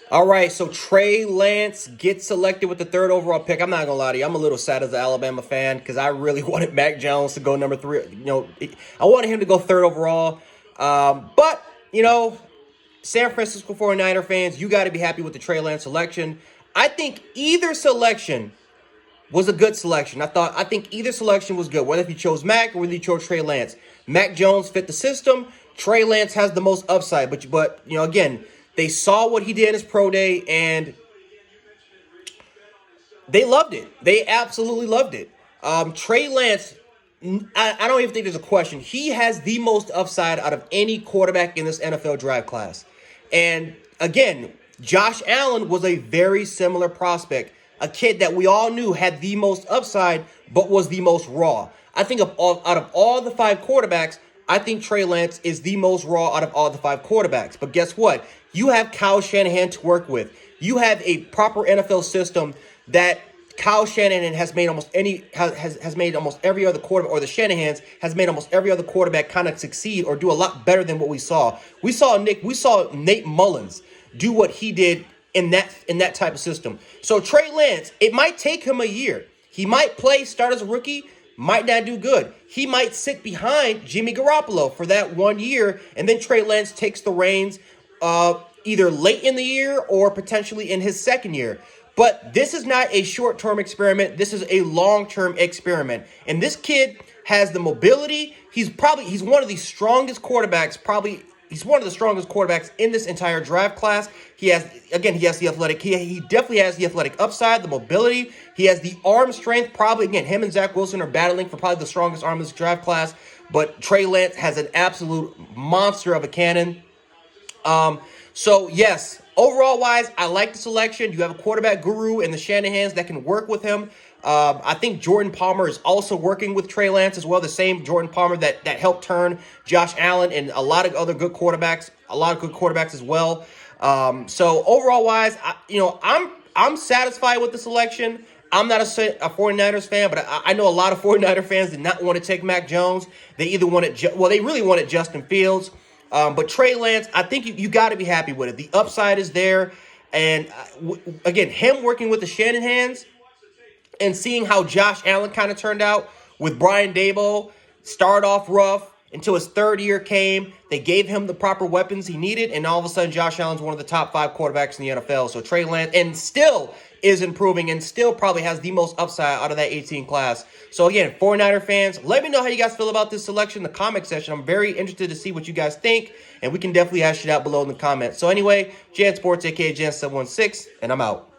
All right, so Trey Lance gets selected with the third overall pick. I'm not gonna lie to you, I'm a little sad as an Alabama fan because I really wanted Mac Jones to go number three. I wanted him to go third overall. But San Francisco 49er fans, you got to be happy with the Trey Lance selection. I think either selection was a good selection. I think either selection was good, whether if you chose Mac or whether you chose Trey Lance. Mac Jones fit the system. Trey Lance has the most upside, but again, they saw what he did in his pro day and they loved it. They absolutely loved it. Trey Lance, I don't even think there's a question. He has the most upside out of any quarterback in this NFL draft class. And again, Josh Allen was a very similar prospect, a kid that we all knew had the most upside, but was the most raw. I think out of all the five quarterbacks, I think Trey Lance is the most raw out of all the five quarterbacks. But guess what? You have Kyle Shanahan to work with. You have a proper NFL system that Kyle Shanahan has made has made almost every other quarterback, or the Shanahans has made almost every other quarterback kind of succeed or do a lot better than what we saw. We saw Nate Mullins do what he did in that type of system. So Trey Lance, it might take him a year. He might start as a rookie, might not do good. He might sit behind Jimmy Garoppolo for that 1 year, and then Trey Lance takes the reins either late in the year or potentially in his second year. But this is not a short-term experiment. This is a long-term experiment. And this kid has the mobility. He's one of the strongest quarterbacks, he's one of the strongest quarterbacks in this entire draft class. He has the athletic. He definitely has the athletic upside, the mobility. He has the arm strength. Him and Zach Wilson are battling for probably the strongest arm in this draft class. But Trey Lance has an absolute monster of a cannon. So yes, overall wise, I like the selection. You have a quarterback guru in the Shanahans that can work with him. I think Jordan Palmer is also working with Trey Lance as well. The same Jordan Palmer that helped turn Josh Allen and a lot of other good quarterbacks, as well. So overall wise, I'm satisfied with the selection. I'm not a 49ers fan, but I know a lot of 49er fans did not want to take Mac Jones. They they really wanted Justin Fields. But Trey Lance, I think you got to be happy with it. The upside is there. And again, him working with the Shanahans and seeing how Josh Allen kind of turned out with Brian Daboll, started off rough until his third year came. They gave him the proper weapons he needed, and all of a sudden Josh Allen's one of the top five quarterbacks in the NFL. So Trey Lance, and still is improving and still probably has the most upside out of that 18 class. So again, 49er fans, let me know how you guys feel about this selection in the comment section. I'm very interested to see what you guys think, and we can definitely hash it out below in the comments. So anyway, Jan Sports, aka Jan716, and I'm out.